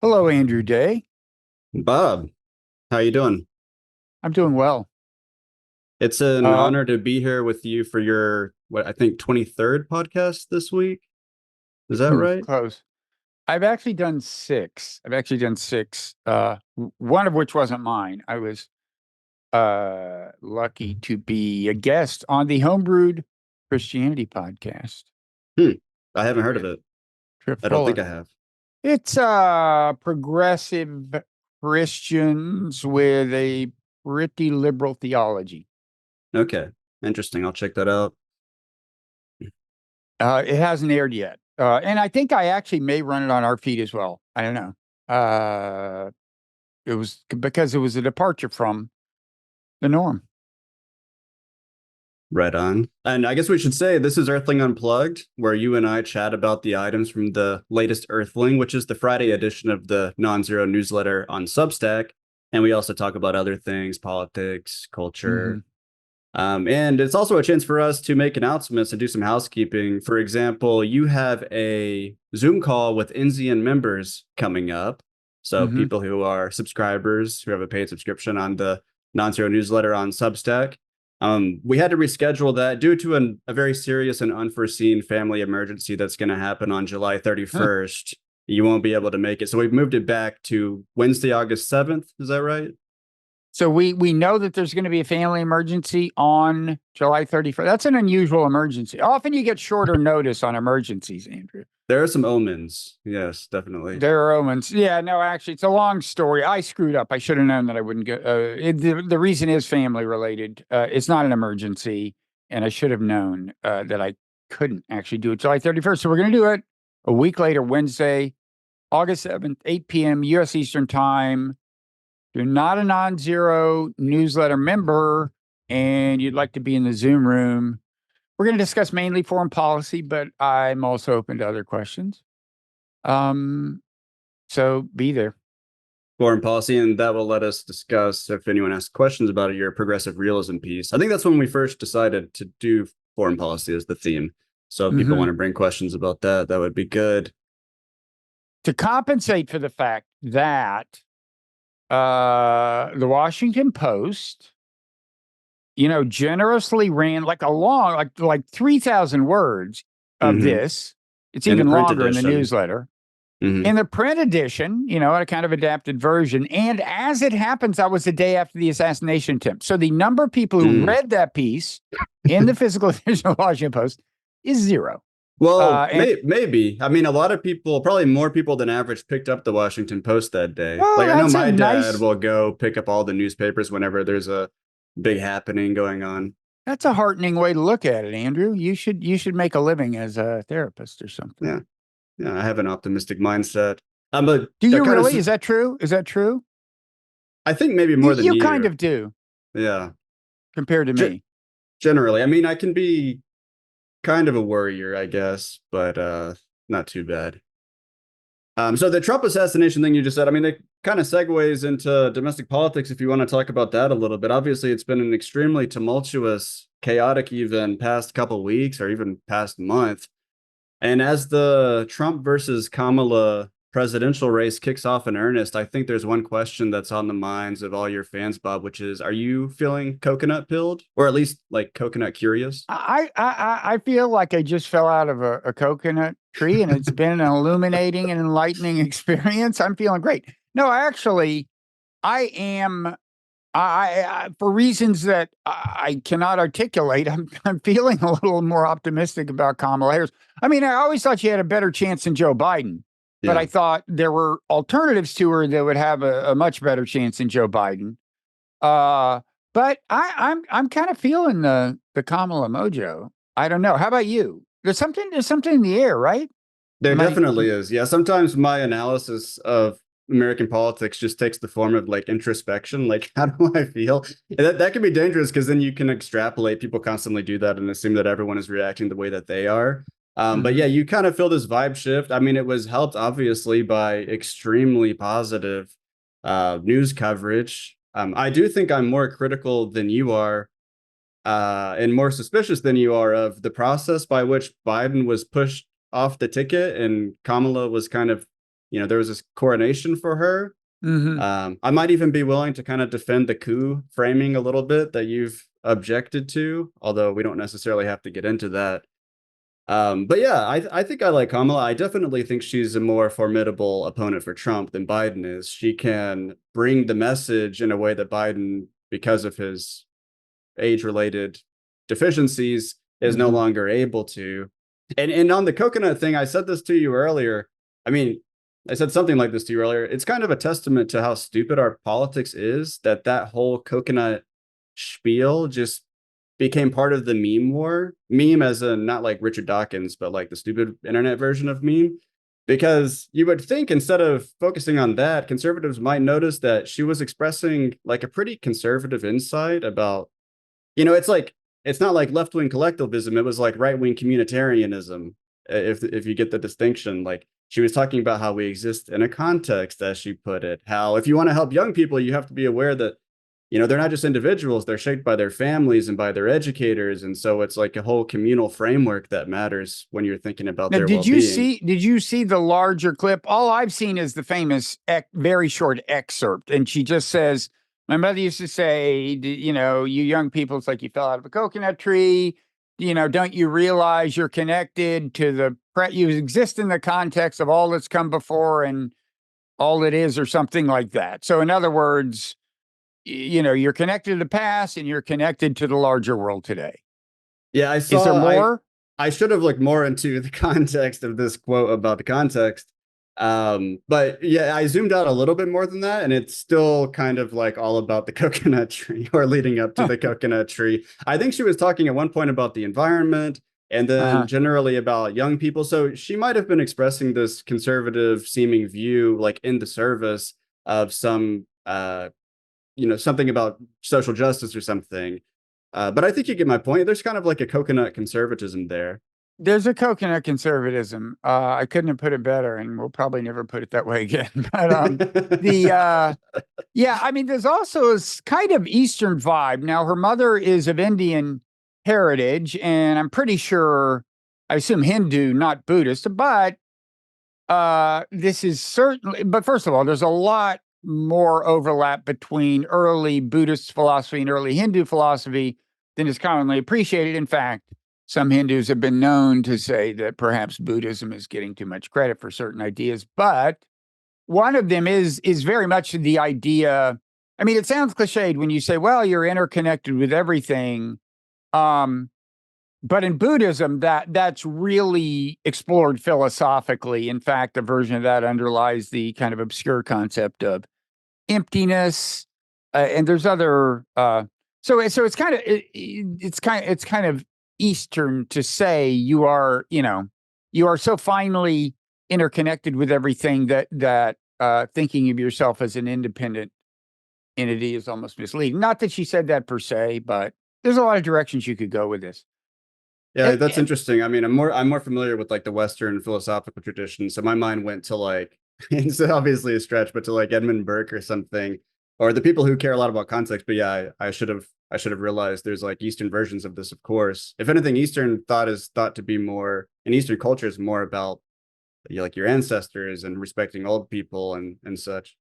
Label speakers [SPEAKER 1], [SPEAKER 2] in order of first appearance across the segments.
[SPEAKER 1] Hello, Andrew Day.
[SPEAKER 2] Bob, how you doing?
[SPEAKER 1] I'm doing well.
[SPEAKER 2] It's an
[SPEAKER 1] Uh,
[SPEAKER 2] honor to be here with you for your, what I think, 23rd podcast this week. Is that right?
[SPEAKER 1] Close. I've actually done six. One of which wasn't mine. I was lucky to be a guest on the Homebrewed Christianity podcast.
[SPEAKER 2] Hmm. I haven't heard of
[SPEAKER 1] Trip,
[SPEAKER 2] it.
[SPEAKER 1] Trip
[SPEAKER 2] I don't think
[SPEAKER 1] Fuller.
[SPEAKER 2] I have.
[SPEAKER 1] It's progressive Christians with a pretty liberal theology.
[SPEAKER 2] Okay. Interesting. I'll check that out.
[SPEAKER 1] It hasn't aired yet. And I think I actually may run it on our feed as well. I don't know. It was because it was a departure from the norm.
[SPEAKER 2] Right on. And I guess we should say this is Earthling Unplugged, where you and I chat about the items from the latest Earthling, which is the Friday edition of the Nonzero Newsletter on Substack. And we also talk about other things, politics,
[SPEAKER 1] Hmm.
[SPEAKER 2] culture. And it's also a chance for us to make announcements and do some housekeeping. For example, you have a Zoom call with Enzian members coming up. So
[SPEAKER 1] Hmm.
[SPEAKER 2] people who are subscribers who have a paid subscription on the Non-Zero newsletter on Substack. We had to reschedule that due to a very serious and unforeseen family emergency that's going to happen on July
[SPEAKER 1] Huh.
[SPEAKER 2] 31st. You won't be able to make it. So we've moved it back to Wednesday, August 7th. Is that right?
[SPEAKER 1] So we know that there's going to be a family emergency on July 31st. That's an unusual emergency. Often you get shorter notice on emergencies, Andrew.
[SPEAKER 2] There are some omens. Yes, definitely.
[SPEAKER 1] There are omens. Yeah, no, actually, it's a long story. I screwed up. I should have known that I wouldn't go. The reason is family related. It's not an emergency, and I should have known that I couldn't actually do it July 31st. So we're going to do it a week later, Wednesday, August 7th, 8 p.m. U.S. Eastern Time. If you're not a non-zero newsletter member and you'd like to be in the Zoom room, we're going to discuss mainly foreign policy, but I'm also open to other questions. Um, so be there.
[SPEAKER 2] Foreign policy, and that will let us discuss if anyone asks questions about it, your progressive realism piece. I think that's when we first decided to do foreign policy as the theme. So if people
[SPEAKER 1] Mm-hmm.
[SPEAKER 2] want to bring questions about that, that would be good.
[SPEAKER 1] To compensate for the fact that the Washington Post, generously ran like a long, like 3,000 words of
[SPEAKER 2] Hmm.
[SPEAKER 1] this. It's
[SPEAKER 2] In the
[SPEAKER 1] even
[SPEAKER 2] print
[SPEAKER 1] longer in the
[SPEAKER 2] edition.
[SPEAKER 1] newsletter.
[SPEAKER 2] Hmm.
[SPEAKER 1] In the print edition, a kind of adapted version. And as it happens, that was the day after the assassination attempt. So the number of people who
[SPEAKER 2] Mm.
[SPEAKER 1] read that piece in the physical edition of the Washington Post is zero.
[SPEAKER 2] Well,
[SPEAKER 1] And
[SPEAKER 2] maybe. I mean, a lot of people, probably more people than average, picked up the Washington Post that day.
[SPEAKER 1] well,
[SPEAKER 2] Like, I know
[SPEAKER 1] that's a
[SPEAKER 2] my dad
[SPEAKER 1] nice,
[SPEAKER 2] will go pick up all the newspapers whenever there's a big happening going on.
[SPEAKER 1] that's a heartening way to look at it, Andrew. You should make a living as a therapist or something.
[SPEAKER 2] Yeah. Yeah. I have an optimistic mindset. But
[SPEAKER 1] Do
[SPEAKER 2] that
[SPEAKER 1] you
[SPEAKER 2] kind of
[SPEAKER 1] really? Is that true? Is that true?
[SPEAKER 2] I think maybe
[SPEAKER 1] You
[SPEAKER 2] more than
[SPEAKER 1] you kind
[SPEAKER 2] you.
[SPEAKER 1] of do
[SPEAKER 2] Yeah.
[SPEAKER 1] compared to
[SPEAKER 2] G-
[SPEAKER 1] me.
[SPEAKER 2] Generally, I mean, I can be kind of a worrier, I guess, but not too bad. So the Trump assassination thing you just said, I mean, it kind of segues into domestic politics if you want to talk about that a little bit. Obviously, it's been an extremely tumultuous, chaotic, even past couple weeks or even past month. And as the Trump versus Kamala presidential race kicks off in earnest, I think there's one question that's on the minds of all your fans, Bob, which is, are you feeling coconut pilled, or at least like coconut curious?
[SPEAKER 1] I feel like I just fell out of a coconut tree, and it's been an illuminating and enlightening experience. I'm feeling great. No, actually, I am. For reasons that I cannot articulate, I'm feeling a little more optimistic about Kamala Harris. I mean, I always thought she had a better chance than Joe Biden, but
[SPEAKER 2] Yeah.
[SPEAKER 1] I thought there were alternatives to her that would have a much better chance than Joe Biden. Uh, but I'm kind of feeling the Kamala mojo. I don't know. How about you? There's something in the air, right?
[SPEAKER 2] There
[SPEAKER 1] Am I?
[SPEAKER 2] definitely is. Yeah, sometimes my analysis of American politics just takes the form of like introspection. Like, how do I feel? And that can be dangerous because then you can extrapolate. People constantly do that and assume that everyone is reacting the way that they are. But
[SPEAKER 1] Mhm.
[SPEAKER 2] yeah, you kind of feel this vibe shift. I mean, it was helped obviously by extremely positive news coverage. I do think I'm more critical than you are and more suspicious than you are of the process by which Biden was pushed off the ticket and Kamala was kind of, there was this coronation for her.
[SPEAKER 1] Hmm.
[SPEAKER 2] I might even be willing to kind of defend the coup framing a little bit that you've objected to, although we don't necessarily have to get into that. But yeah, I think I like Kamala. I definitely think she's a more formidable opponent for Trump than Biden is. She can bring the message in a way that Biden, because of his age-related deficiencies, is no
[SPEAKER 1] Hmm.
[SPEAKER 2] longer able to. And on the coconut thing, I said this to you earlier. I mean, I said something like this to you earlier. It's kind of a testament to how stupid our politics is that whole coconut spiel just became part of the meme war. Meme as in not like Richard Dawkins, but like the stupid internet version of meme. Because you would think instead of focusing on that, conservatives might notice that she was expressing like a pretty conservative insight about, it's like it's not like left-wing collectivism, it was like right-wing communitarianism, if you get the distinction. Like she was talking about how we exist in a context, as she put it, how if you want to help young people, you have to be aware that they're not just individuals, they're shaped by their families and by their educators. And so it's like a whole communal framework that matters when you're thinking about
[SPEAKER 1] Now,
[SPEAKER 2] their
[SPEAKER 1] did you
[SPEAKER 2] well-being.
[SPEAKER 1] see? Did you see the larger clip? All I've seen is the famous, very short excerpt, and she just says, "My mother used to say, you young people, it's like you fell out of a coconut tree. Don't you realize you're connected to you exist in the context of all that's come before and all it is, or something like that." So, in other words, you're connected to the past and you're connected to the larger world today.
[SPEAKER 2] Yeah, I
[SPEAKER 1] Is there
[SPEAKER 2] saw
[SPEAKER 1] more?
[SPEAKER 2] I should have looked more into the context of this quote about the context. But yeah, I zoomed out a little bit more than that, and it's still kind of like all about the coconut tree or leading up to the coconut tree. I think she was talking at one point about the environment and then
[SPEAKER 1] Uh-huh.
[SPEAKER 2] generally about young people. So she might have been expressing this conservative seeming view, like in the service of some something about social justice or something. But I think you get my point. There's kind of like a coconut conservatism there.
[SPEAKER 1] There's a coconut conservatism. I couldn't have put it better, and we'll probably never put it that way again. But the yeah, I mean, there's also this kind of Eastern vibe. Now, her mother is of Indian heritage, and I'm pretty sure, I assume Hindu, not Buddhist. But this is certainly. But first of all, there's a lot more overlap between early Buddhist philosophy and early Hindu philosophy than is commonly appreciated. In fact, some Hindus have been known to say that perhaps Buddhism is getting too much credit for certain ideas, but one of them is very much the idea. I mean, it sounds cliched when you say, "Well, you're interconnected with everything," um, but in Buddhism, that's really explored philosophically. In fact, a version of that underlies the kind of obscure concept of emptiness, and there's other. So it's kind of it's kind of Eastern to say you are so finely interconnected with everything that thinking of yourself as an independent entity is almost misleading. Not that she said that per se, but there's a lot of directions you could go with this.
[SPEAKER 2] Yeah,
[SPEAKER 1] And,
[SPEAKER 2] that's
[SPEAKER 1] and
[SPEAKER 2] interesting. I mean, I'm more familiar with like the Western philosophical tradition, so my mind went to like it's obviously a stretch, but to like Edmund Burke or something, or the people who care a lot about context. But yeah, I should have realized there's like Eastern versions of this, of course. If anything, Eastern thought is thought to be more, in Eastern culture is more about like your ancestors and respecting old people and such.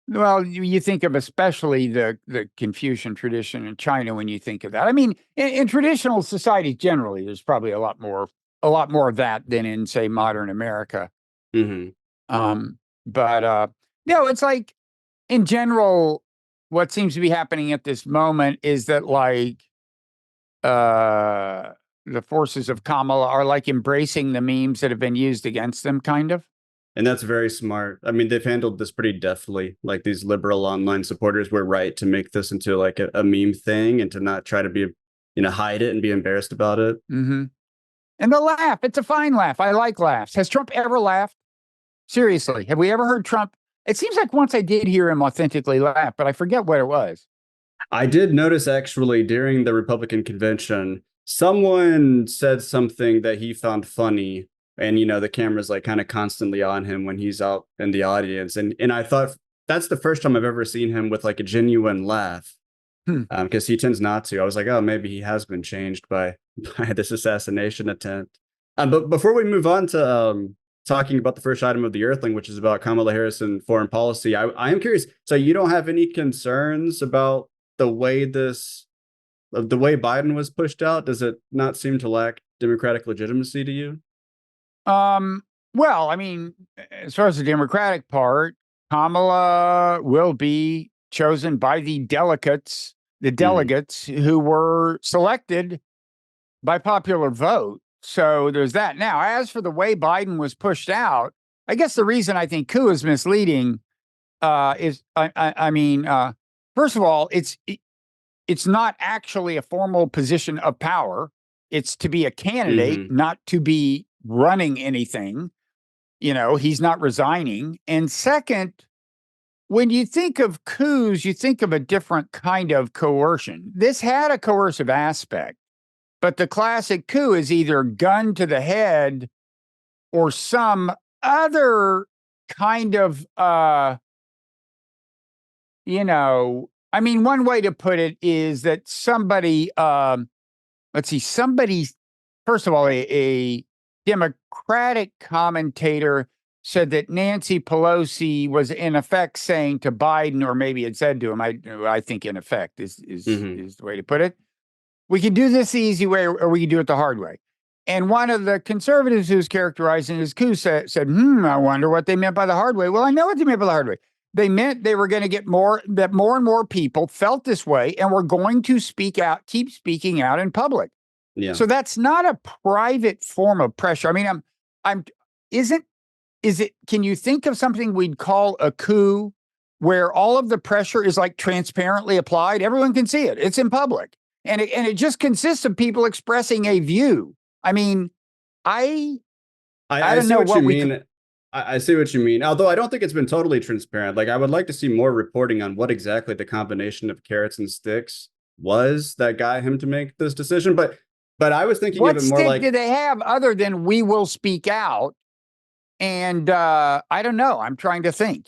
[SPEAKER 1] Well, you think of especially the Confucian tradition in China when you think of that. I mean, in traditional society generally, there's probably a lot more of that than in, say, modern America.
[SPEAKER 2] Hmm.
[SPEAKER 1] But no, it's like in general, what seems to be happening at this moment is that like uh the forces of Kamala are like embracing the memes that have been used against them, kind of.
[SPEAKER 2] And that's very smart. I mean, they've handled this pretty deftly. Like these liberal online supporters were right to make this into like a meme thing and to not try to be, hide it and be embarrassed about it.
[SPEAKER 1] Hmm. And the laugh, it's a fine laugh. I like laughs. Has Trump ever laughed? Seriously, have we ever heard Trump? It seems like once I did hear him authentically laugh, but I forget what it was.
[SPEAKER 2] I did notice actually during the Republican convention, someone said something that he found funny. And, the camera's like kind of constantly on him when he's out in the audience. And I thought that's the first time I've ever seen him with like a genuine laugh.
[SPEAKER 1] Hmm.
[SPEAKER 2] Because he tends not to. I was like, oh, maybe he has been changed by by this assassination attempt. But before we move on to talking about the first item of the Earthling, which is about Kamala Harris and foreign policy, I am curious. So you don't have any concerns about the way the way Biden was pushed out? Does it not seem to lack democratic legitimacy to you?
[SPEAKER 1] Um, well, I mean, as far as the Democratic part, Kamala will be chosen by the
[SPEAKER 2] Mhm.
[SPEAKER 1] delegates who were selected by popular vote. So there's that. Now, as for the way Biden was pushed out, I guess the reason I think coup is misleading is, I mean, first of all, it's not actually a formal position of power. It's to be a candidate,
[SPEAKER 2] Mhm.
[SPEAKER 1] not to be running anything. You know, he's not resigning. And second, when you think of coups, you think of a different kind of coercion. This had a coercive aspect, but the classic coup is either gun to the head or some other kind of I mean, one way to put it is that somebody let's see, somebody, first of all, a Democratic commentator said that Nancy Pelosi was in effect saying to Biden, or maybe it said to him, I think in effect
[SPEAKER 2] Mhm.
[SPEAKER 1] is the way to put it. We can do this the easy way, or we can do it the hard way. And one of the conservatives who's characterizing his coup said, I wonder what they meant by the hard way. Well, I know what they meant by the hard way. They meant they were going to get that more and more people felt this way and were going to speak out, keep speaking out in public.
[SPEAKER 2] Yeah.
[SPEAKER 1] So that's not a private form of pressure. I mean, I'm, isn't, is it, can you think of something we'd call a coup where all of the pressure is like transparently applied? Everyone can see it. It's in public. And it just consists of people expressing a view. I mean, I, I
[SPEAKER 2] I
[SPEAKER 1] don't
[SPEAKER 2] see
[SPEAKER 1] know
[SPEAKER 2] what you
[SPEAKER 1] what we could,
[SPEAKER 2] mean. I see what you mean. Although I don't think it's been totally transparent. Like I would like to see more reporting on what exactly the combination of carrots and sticks was that got him to make this decision. But I was thinking of
[SPEAKER 1] what
[SPEAKER 2] it more
[SPEAKER 1] stick
[SPEAKER 2] like,
[SPEAKER 1] do they have other than we will speak out? And I don't know. I'm trying to think.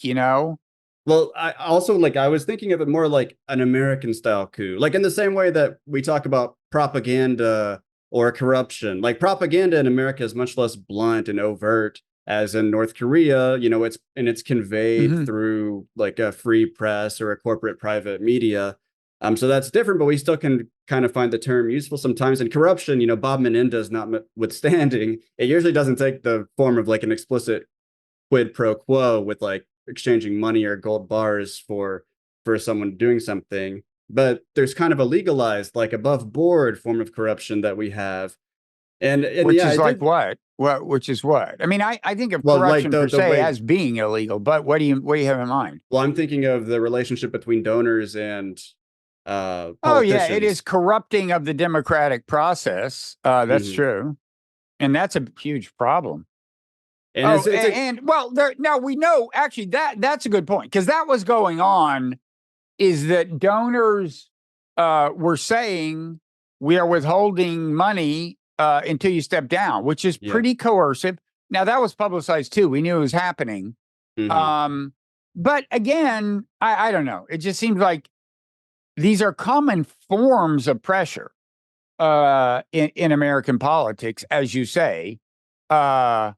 [SPEAKER 2] well, I also like I was thinking of it more like an American style coup. Like in the same way that we talk about propaganda or corruption. Like propaganda in America is much less blunt and overt as in North Korea, it's conveyed
[SPEAKER 1] Mhm.
[SPEAKER 2] through like a free press or a corporate private media. So that's different, but we still can kind of find the term useful sometimes. And corruption, Bob Menendez notwithstanding, it usually doesn't take the form of like an explicit quid pro quo with like exchanging money or gold bars for someone doing something. But there's kind of a legalized, like above board form of corruption that we have. And
[SPEAKER 1] Which
[SPEAKER 2] yeah,
[SPEAKER 1] is
[SPEAKER 2] I
[SPEAKER 1] like
[SPEAKER 2] did
[SPEAKER 1] what? Which is what? I mean, I think of
[SPEAKER 2] well, like
[SPEAKER 1] corruption
[SPEAKER 2] the
[SPEAKER 1] per
[SPEAKER 2] the
[SPEAKER 1] se
[SPEAKER 2] way
[SPEAKER 1] as being illegal, but what do you have in mind?
[SPEAKER 2] well, I'm thinking of the relationship between donors and
[SPEAKER 1] Oh yeah, it is
[SPEAKER 2] politicians.
[SPEAKER 1] corrupting of the democratic process. That's
[SPEAKER 2] Mhm.
[SPEAKER 1] true, and that's a huge problem.
[SPEAKER 2] And
[SPEAKER 1] Oh,
[SPEAKER 2] it's a
[SPEAKER 1] and well, there now we know actually that's a good point because that was going on. Is that donors were saying we are withholding money until you step down, which is
[SPEAKER 2] yeah.
[SPEAKER 1] pretty coercive. Now that was publicized too. We knew it was happening.
[SPEAKER 2] Hmm.
[SPEAKER 1] Um, but again, I don't know. It just seems like these are common forms of pressure in American politics, as you say. Uh,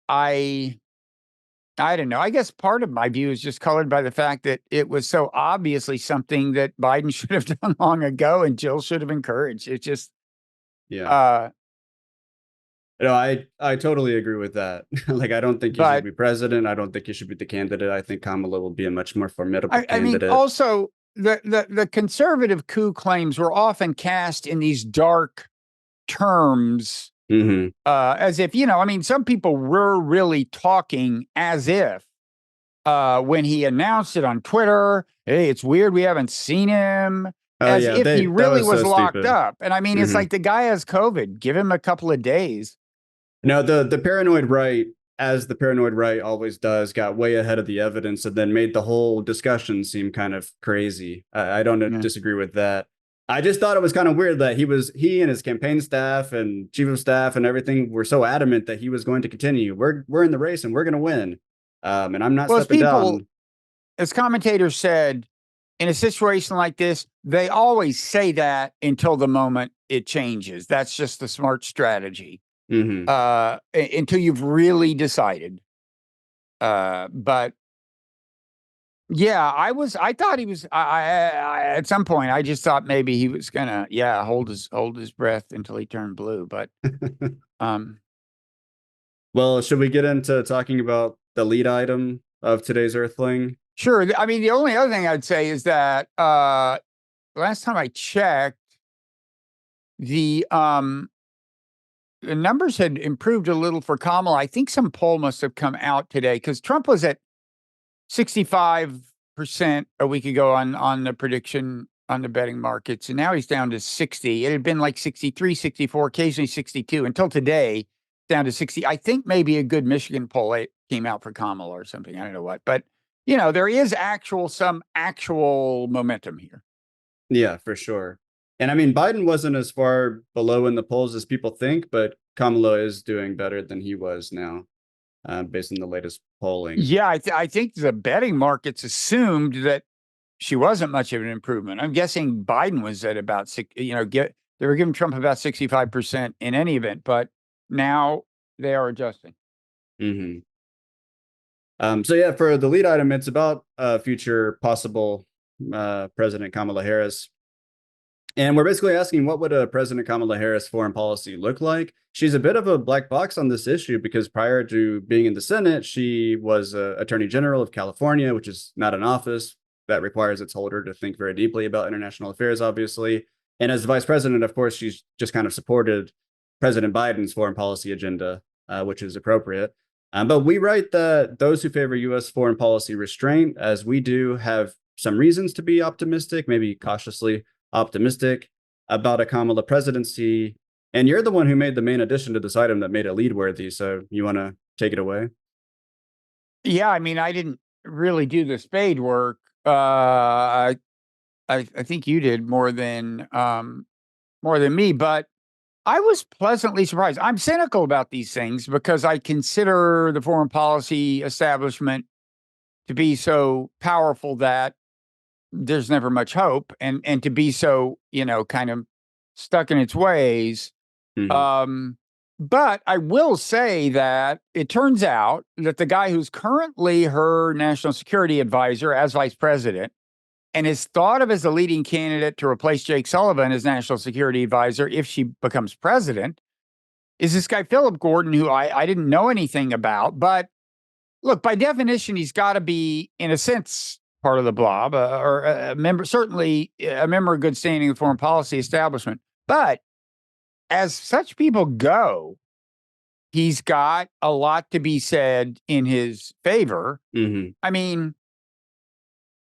[SPEAKER 1] I I don't know. I guess part of my view is just colored by the fact that it was so obviously something that Biden should have done long ago and Jill should have encouraged. It's just,
[SPEAKER 2] Yeah.
[SPEAKER 1] uh,
[SPEAKER 2] No, I totally agree with that. Like, I don't think he should
[SPEAKER 1] but
[SPEAKER 2] be president. I don't think he should be the candidate. I think Kamala will be a much more formidable
[SPEAKER 1] I mean,
[SPEAKER 2] candidate.
[SPEAKER 1] also the conservative coup claims were often cast in these dark terms,
[SPEAKER 2] Hmm.
[SPEAKER 1] as if, I mean, some people were really talking as if when he announced it on Twitter, hey, it's weird we haven't seen him,
[SPEAKER 2] Oh
[SPEAKER 1] as
[SPEAKER 2] yeah,
[SPEAKER 1] if he
[SPEAKER 2] that
[SPEAKER 1] really
[SPEAKER 2] was
[SPEAKER 1] was
[SPEAKER 2] so
[SPEAKER 1] locked
[SPEAKER 2] stupid.
[SPEAKER 1] up. And I mean, it's
[SPEAKER 2] Hmm.
[SPEAKER 1] like the guy has COVID. Give him a couple of days.
[SPEAKER 2] No, the paranoid right, as the paranoid right always does, got way ahead of the evidence and then made the whole discussion seem kind of crazy. I don't
[SPEAKER 1] Yeah.
[SPEAKER 2] disagree with that. I just thought it was kind of weird that he and his campaign staff and chief of staff and everything were so adamant that he was going to continue. We're in the race and we're going to win. And I'm not
[SPEAKER 1] Well,
[SPEAKER 2] stepping down.
[SPEAKER 1] as commentators said, in a situation like this, they always say that until the moment it changes. That's just the smart strategy.
[SPEAKER 2] Hmm.
[SPEAKER 1] until you've really decided. But yeah, I thought he was, at some point, I just thought maybe he was gonna, yeah, hold his breath until he turned blue. But, um,
[SPEAKER 2] Well, should we get into talking about the lead item of today's Earthling?
[SPEAKER 1] sure. I mean, the only other thing I'd say is that, last time I checked, the, um, the numbers had improved a little for Kamala. I think some poll must have come out today because Trump was at 65% a week ago on the prediction on the betting markets, and now he's down to 60. It had been like 63, 64, occasionally 62 until today, down to 60. I think maybe a good Michigan poll came out for Kamala or something. I don't know what, but there is some actual momentum here.
[SPEAKER 2] Yeah, for sure. And I mean, Biden wasn't as far below in the polls as people think, but Kamala is doing better than he was now, based on the latest polling.
[SPEAKER 1] Yeah, I think the betting markets assumed that she wasn't much of an improvement. I'm guessing Biden was at about six. They were giving Trump about 65% in any event, but now they are adjusting.
[SPEAKER 2] Hmm. So yeah, for the lead item, it's about future possible President Kamala Harris. And we're basically asking, what would a President Kamala Harris foreign policy look like? She's a bit of a black box on this issue because prior to being in the Senate, she was Attorney General of California, which is not an office that requires its holder to think very deeply about international affairs, obviously. And as vice president, of course, she's just kind of supported President Biden's foreign policy agenda, which is appropriate. But we write that those who favor U.S. foreign policy restraint, as we do, have some reasons to be optimistic, maybe cautiously optimistic about a Kamala presidency. And you're the one who made the main addition to this item that made it lead worthy. So you want to take it away?
[SPEAKER 1] Yeah, I mean, I didn't really do the spade work. I think you did more than me, but I was pleasantly surprised. I'm cynical about these things because I consider the foreign policy establishment to be so powerful that there's never much hope, and to be so kind of stuck in its ways.
[SPEAKER 2] Mm-hmm.
[SPEAKER 1] Um, but I will say that it turns out that the guy who's currently her national security advisor as vice president and is thought of as the leading candidate to replace Jake Sullivan as national security advisor if she becomes president is this guy, Philip Gordon, who I didn't know anything about. But look, by definition, he's got to be, in a sense, part of the blob, or a member, certainly a member of good standing of the foreign policy establishment. But as such people go, he's got a lot to be said in his favor.
[SPEAKER 2] Mm-hmm.
[SPEAKER 1] I mean,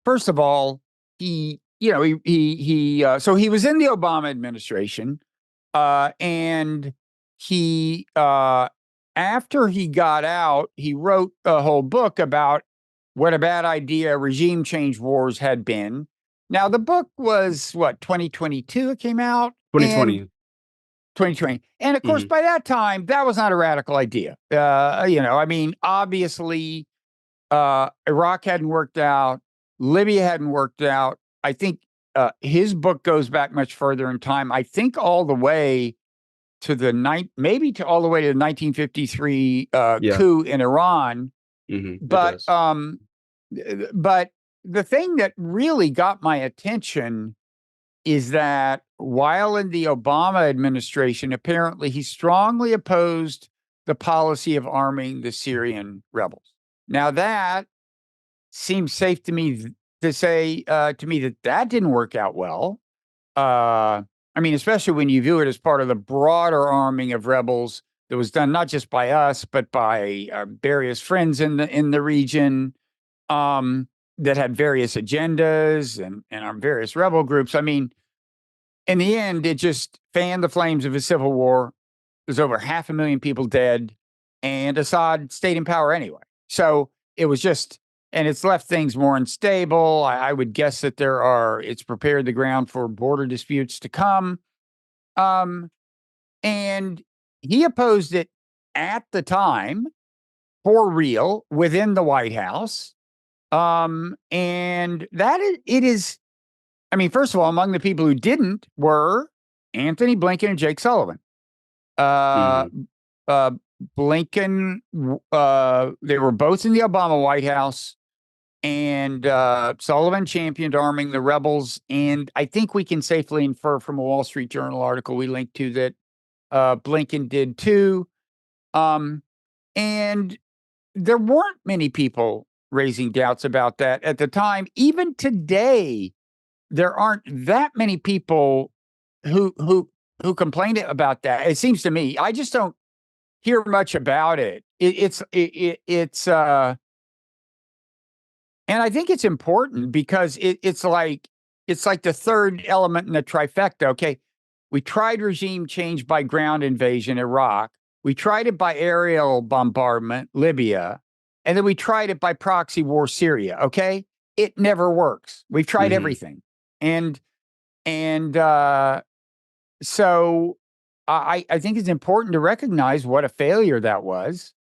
[SPEAKER 1] first of all, so he was in the Obama administration, and he, after he got out, he wrote a whole book about what a bad idea regime change wars had been. Now, the book was what, 2022 it came out? And
[SPEAKER 2] 2020.
[SPEAKER 1] 2020. And of course,
[SPEAKER 2] Mm-hmm.
[SPEAKER 1] by that time, that was not a radical idea. I mean, obviously, Iraq hadn't worked out, Libya hadn't worked out. I think his book goes back much further in time. I think all the way to maybe to all the way to the 1953
[SPEAKER 2] Yeah.
[SPEAKER 1] coup in Iran.
[SPEAKER 2] Mm-hmm. It
[SPEAKER 1] But
[SPEAKER 2] does.
[SPEAKER 1] but the thing that really got my attention is that while in the Obama administration, apparently he strongly opposed the policy of arming the Syrian rebels. Now that seems safe to me to say to me that didn't work out well. I mean, especially when you view it as part of the broader arming of rebels that was done not just by us but by our various friends in the region, that had various agendas and our various rebel groups. I mean, in the end, it just fanned the flames of a civil war. There's over 500,000 people dead, and Assad stayed in power anyway. So it was just, and it's left things more unstable. I would guess that it's prepared the ground for border disputes to come. Um, and he opposed it at the time for real within the White House. And it is, I mean, first of all, among the people who didn't were Anthony Blinken and Jake Sullivan. Uh,
[SPEAKER 2] Mm-hmm.
[SPEAKER 1] Blinken, they were both in the Obama White House, and Sullivan championed arming the rebels. And I think we can safely infer from a Wall Street Journal article we linked to that Blinken did too. And there weren't many people raising doubts about that at the time. Even today, there aren't that many people who complained about that. It seems to me. I just don't hear much about it. It's and I think it's important because it's like the third element in the trifecta. Okay, we tried regime change by ground invasion, Iraq. We tried it by aerial bombardment, Libya, and then we tried it by proxy war, Syria. Okay, it never works. We've tried everything, and so I think it's important to recognize what a failure that was.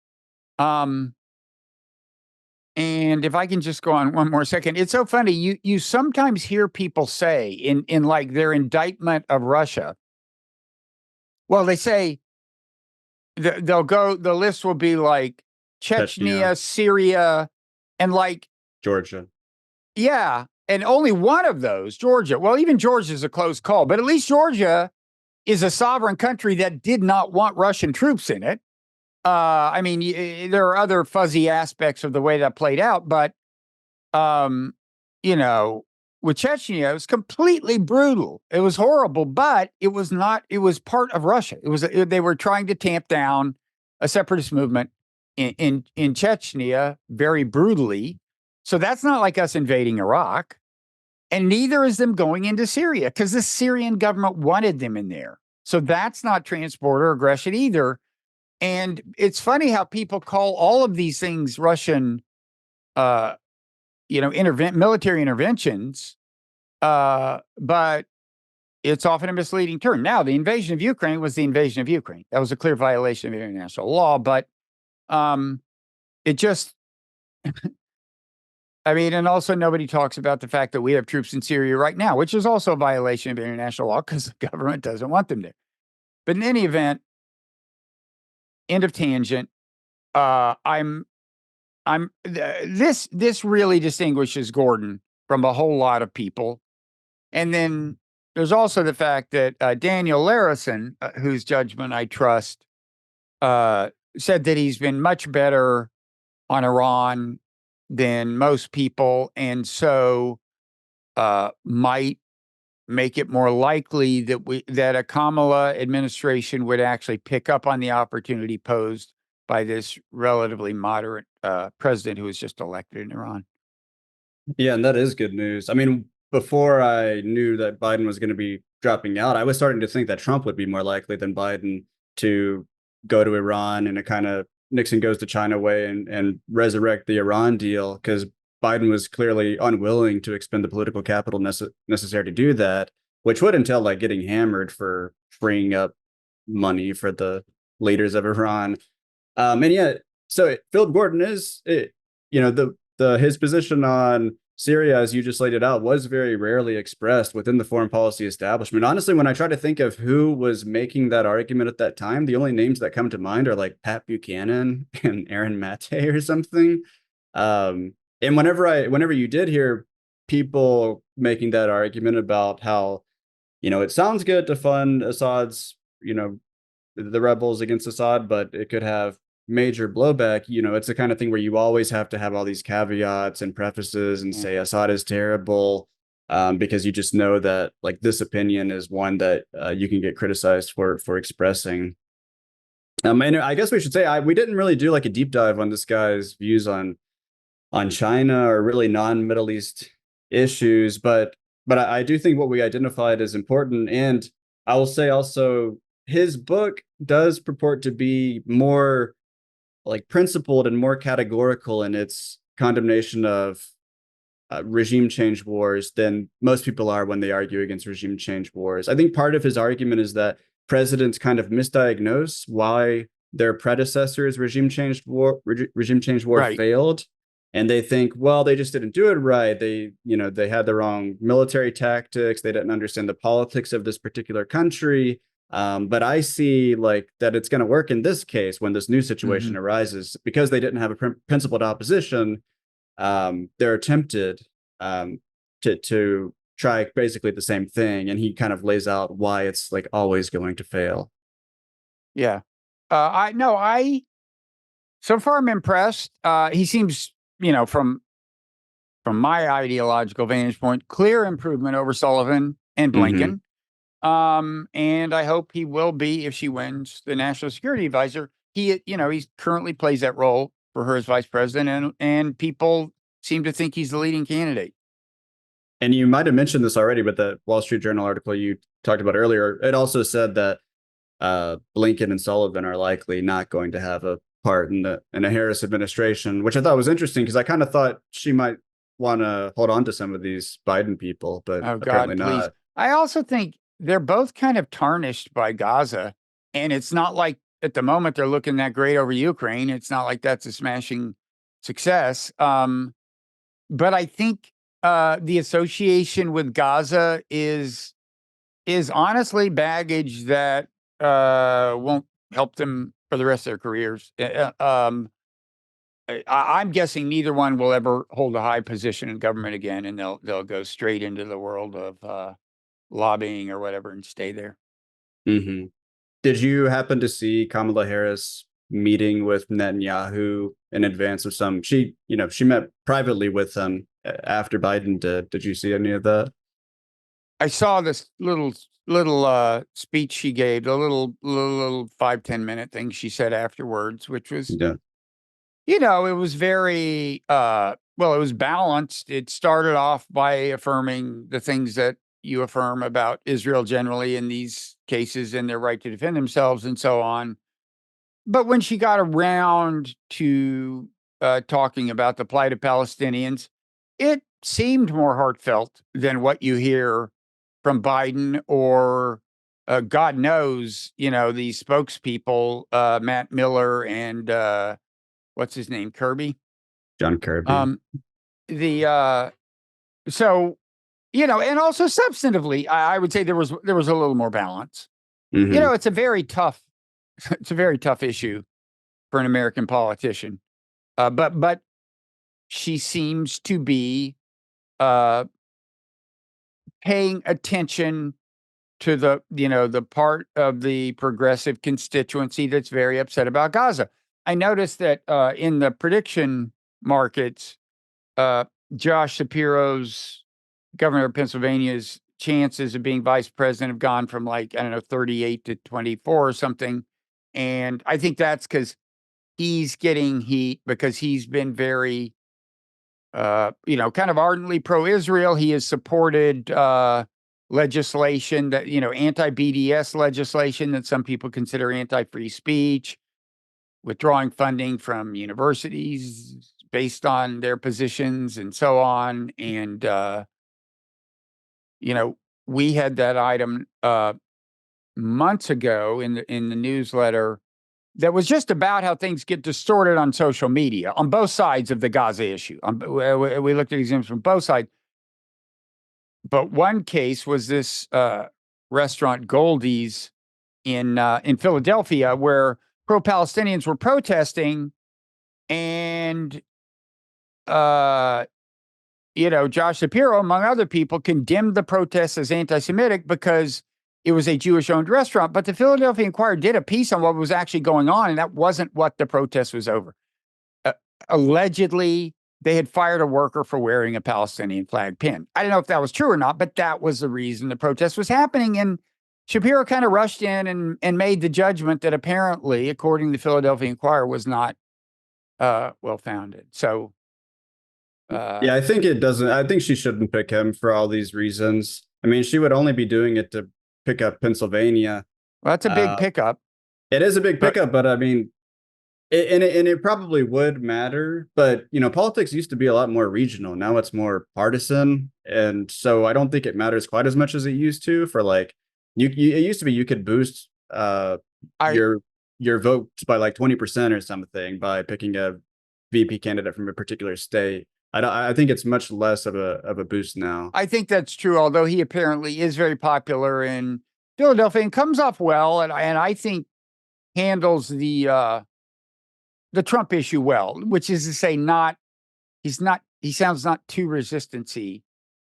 [SPEAKER 1] And if I can just go on one more second, it's so funny. You sometimes hear people say in like their indictment of Russia. Well, they say the list will be like Chechnya, Syria, and like
[SPEAKER 2] Georgia.
[SPEAKER 1] Yeah, and only one of those, Georgia. Well, even Georgia is a close call, but at least Georgia is a sovereign country that did not want Russian troops in it. I mean, there are other fuzzy aspects of the way that played out, but you know, with Chechnya, it was completely brutal. It was horrible, but it was not. It was part of Russia. They were trying to tamp down a separatist movement in Chechnya very brutally. So that's not like us invading Iraq, and neither is them going into Syria because the Syrian government wanted them in there. So that's not transport aggression either. And it's funny how people call all of these things Russian, military interventions, but it's often a misleading term. Now, the invasion of Ukraine was the invasion of Ukraine. That was a clear violation of international law, but it just, I mean, and also nobody talks about the fact that we have troops in Syria right now, which is also a violation of international law because the government doesn't want them there. But in any event, end of tangent. This really distinguishes Gordon from a whole lot of people. And then there's also the fact that Daniel Larison, whose judgment I trust, said that he's been much better on Iran than most people, and so might make it more likely that a Kamala administration would actually pick up on the opportunity posed by this relatively moderate president who was just elected in Iran.
[SPEAKER 2] Yeah, and that is good news. I mean, before I knew that Biden was going to be dropping out, I was starting to think that Trump would be more likely than Biden to go to Iran in a kind of Nixon goes to China way and resurrect the Iran deal, because Biden was clearly unwilling to expend the political capital necessary to do that, which would entail like getting hammered for freeing up money for the leaders of Iran. And yet, so Philip Gordon is, his position on Syria, as you just laid it out, was very rarely expressed within the foreign policy establishment. Honestly, when I try to think of who was making that argument at that time, the only names that come to mind are like Pat Buchanan and Aaron Mate or something. And whenever you did hear people making that argument about how, it sounds good to fund Assad's, the rebels against Assad, but it could have major blowback, it's the kind of thing where you always have to have all these caveats and prefaces and say Assad is terrible, because you just know that like this opinion is one that you can get criticized for expressing. And I guess we should say we didn't really do like a deep dive on this guy's views on China or really non-Middle East issues, but I do think what we identified is important. And I will say also his book does purport to be more like principled and more categorical in its condemnation of regime change wars than most people are when they argue against regime change wars. I think part of his argument is that presidents kind of misdiagnose why their predecessors regime change war right. failed. And they think, well, they just didn't do it right. They had the wrong military tactics. They didn't understand the politics of this particular country. But I see like that it's going to work in this case when this new situation arises because they didn't have a principled opposition. They're tempted to try basically the same thing, and he kind of lays out why it's like always going to fail.
[SPEAKER 1] Yeah. I no, I so far I'm impressed. He seems, from my ideological vantage point, clear improvement over Sullivan and
[SPEAKER 2] Mm-hmm.
[SPEAKER 1] Blinken. And I hope he will be if she wins the national security advisor. He currently plays that role for her as vice president, and people seem to think he's the leading candidate.
[SPEAKER 2] And you might have mentioned this already, but the Wall Street Journal article you talked about earlier, it also said that Blinken and Sullivan are likely not going to have a part in a Harris administration, which I thought was interesting because I kind of thought she might want to hold on to some of these Biden people, but
[SPEAKER 1] Oh
[SPEAKER 2] apparently
[SPEAKER 1] God, please.
[SPEAKER 2] not.
[SPEAKER 1] I also think they're both kind of tarnished by Gaza, and it's not like at the moment they're looking that great over Ukraine. It's not like that's a smashing success. But I think the association with Gaza is honestly baggage that won't help them for the rest of their careers. I'm guessing neither one will ever hold a high position in government again, and they'll go straight into the world of lobbying or whatever and stay there.
[SPEAKER 2] Mm-hmm. Did you happen to see Kamala Harris meeting with Netanyahu in advance of some? She met privately with him after Biden did. Did you see any of that?
[SPEAKER 1] I saw this little speech she gave, the little 5-10 minute thing she said afterwards, which was,
[SPEAKER 2] Yeah.
[SPEAKER 1] it was very well, it was balanced. It started off by affirming the things that you affirm about Israel generally in these cases and their right to defend themselves and so on. But when she got around to talking about the plight of Palestinians, it seemed more heartfelt than what you hear from Biden or God knows, these spokespeople, Matt Miller and what's his name, Kirby.
[SPEAKER 2] John Kirby.
[SPEAKER 1] Um, the so and also substantively, I would say there was a little more balance.
[SPEAKER 2] Mm-hmm.
[SPEAKER 1] It's a very tough it's a very tough issue for an American politician. But she seems to be uh, paying attention to the part of the progressive constituency that's very upset about Gaza. I noticed that in the prediction markets, uh, Josh Shapiro's governor of Pennsylvania's chances of being vice president have gone from like, I don't know, 38 to 24 or something. And I think that's because he's getting heat because he's been very, kind of ardently pro-Israel. He has supported legislation that, anti-BDS legislation that some people consider anti-free speech, withdrawing funding from universities based on their positions and so on. And, we had that item months ago in the newsletter that was just about how things get distorted on social media on both sides of the Gaza issue. We looked at examples from both sides. But one case was this restaurant Goldie's in Philadelphia, where pro-Palestinians were protesting, and Josh Shapiro, among other people, condemned the protests as anti-Semitic because it was a Jewish-owned restaurant. But the Philadelphia Inquirer did a piece on what was actually going on, and that wasn't what the protest was over. Allegedly, they had fired a worker for wearing a Palestinian flag pin. I don't know if that was true or not, but that was the reason the protest was happening. And Shapiro kind of rushed in and made the judgment that apparently, according to the Philadelphia Inquirer, was not well-founded. So,
[SPEAKER 2] Yeah, I think it doesn't. I think she shouldn't pick him for all these reasons. I mean, she would only be doing it to pick up Pennsylvania.
[SPEAKER 1] well, that's a big pickup.
[SPEAKER 2] It is a big
[SPEAKER 1] But
[SPEAKER 2] pickup, but I mean, it probably would matter. But politics used to be a lot more regional. Now it's more partisan, and so I don't think it matters quite as much as it used to. For like, it used to be you could boost
[SPEAKER 1] I
[SPEAKER 2] your votes by like 20% or something by picking a VP candidate from a particular state. I think it's much less of a boost now.
[SPEAKER 1] I think that's true, although he apparently is very popular in Philadelphia, and comes off well, and I think handles the Trump issue well, which is to say, he sounds not too resistancy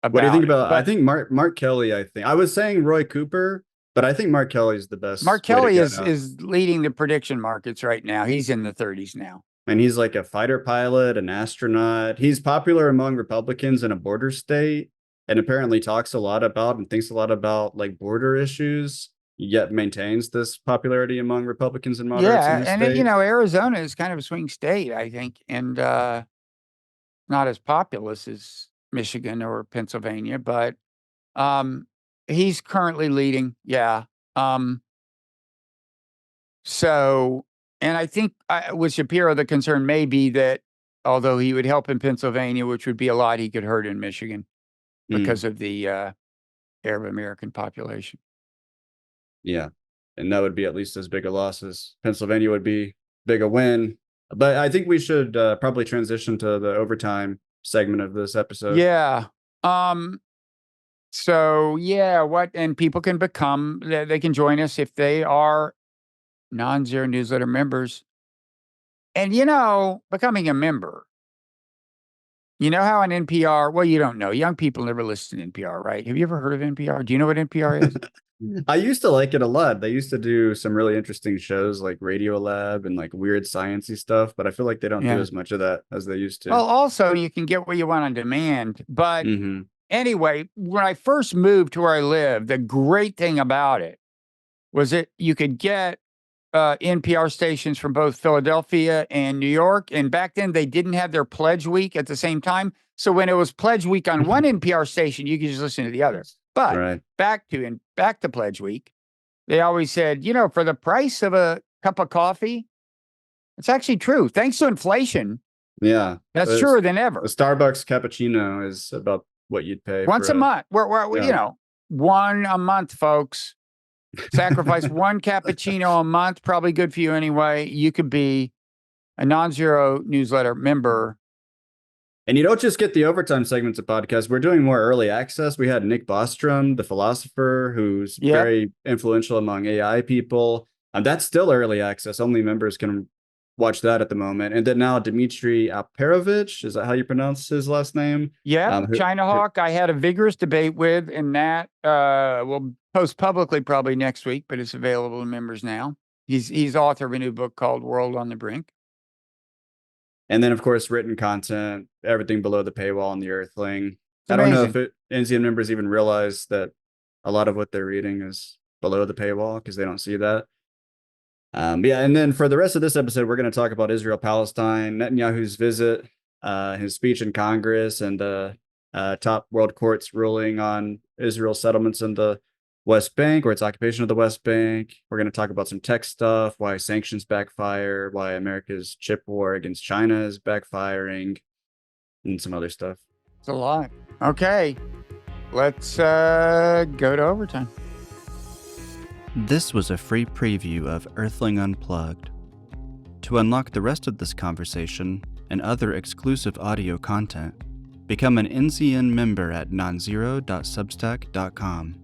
[SPEAKER 2] What do you think
[SPEAKER 1] about it.
[SPEAKER 2] about? I
[SPEAKER 1] But
[SPEAKER 2] think Mark Kelly. I was saying Roy Cooper, but I think Mark Kelly is the
[SPEAKER 1] Mark
[SPEAKER 2] best way to
[SPEAKER 1] Kelly
[SPEAKER 2] get out.
[SPEAKER 1] is leading the prediction markets right now. He's in the 30s now.
[SPEAKER 2] And he's like a fighter pilot, an astronaut. He's popular among Republicans in a border state, and apparently talks a lot about and thinks a lot about like border issues, yet maintains this popularity among Republicans and moderates in
[SPEAKER 1] Yeah,
[SPEAKER 2] his
[SPEAKER 1] and
[SPEAKER 2] state.
[SPEAKER 1] Arizona is kind of a swing state, I think, and not as populous as Michigan or Pennsylvania, but he's currently leading. Yeah. So, and I think with Shapiro, the concern may be that although he would help in Pennsylvania, which would be a lot, he could hurt in Michigan because of the Arab American population.
[SPEAKER 2] Yeah. And that would be at least as big a loss as Pennsylvania would be big a win. But I think we should probably transition to the overtime segment of this episode.
[SPEAKER 1] Yeah. So yeah, and people can they can join us if they are Nonzero Newsletter members. And becoming a member, how on NPR, well, you don't know. Young people never listen to NPR, right? Have you ever heard of NPR? Do you know what NPR is?
[SPEAKER 2] I used to like it a lot. They used to do some really interesting shows like Radio Lab and like weird sciencey stuff, but I feel like they don't do as much of that as they used to.
[SPEAKER 1] Well, also you can get what you want on demand. But
[SPEAKER 2] Mm-hmm.
[SPEAKER 1] anyway, when I first moved to where I live, the great thing about it was that you could get NPR stations from both Philadelphia and New York. And back then they didn't have their pledge week at the same time. So when it was pledge week on one NPR station, you could just listen to the other. But back to pledge week, they always said, for the price of a cup of coffee, it's actually true. Thanks to inflation.
[SPEAKER 2] Yeah.
[SPEAKER 1] That's truer than ever.
[SPEAKER 2] A Starbucks cappuccino is about what you'd pay
[SPEAKER 1] once a month. One a month, folks. Sacrifice one cappuccino a month, probably good for you anyway. You could be a Nonzero Newsletter member.
[SPEAKER 2] And you don't just get the overtime segments of podcasts. We're doing more early access. We had Nick Bostrom, the philosopher, who's very influential among AI people. That's still early access. Only members can watch that at the moment. And then now Dmitry Alperovich, is that how you pronounce his last name?
[SPEAKER 1] Yeah, China Hawk. I had a vigorous debate with, and that will post publicly probably next week, but it's available to members now. He's author of a new book called World on the Brink.
[SPEAKER 2] And then, of course, written content, everything below the paywall on the Earthling.
[SPEAKER 1] I
[SPEAKER 2] don't know if NCN members even realize that a lot of what they're reading is below the paywall because they don't see that. Yeah, and then for the rest of this episode, we're going to talk about Israel-Palestine, Netanyahu's visit, his speech in Congress, and the top world court's ruling on Israel settlements in the West Bank or its occupation of the West Bank. We're going to talk about some tech stuff, why sanctions backfire, why America's chip war against China is backfiring, and some other stuff.
[SPEAKER 1] It's a lot. Okay, let's go to overtime.
[SPEAKER 3] This was a free preview of Earthling Unplugged. To unlock the rest of this conversation and other exclusive audio content, become an NCN member at nonzero.substack.com.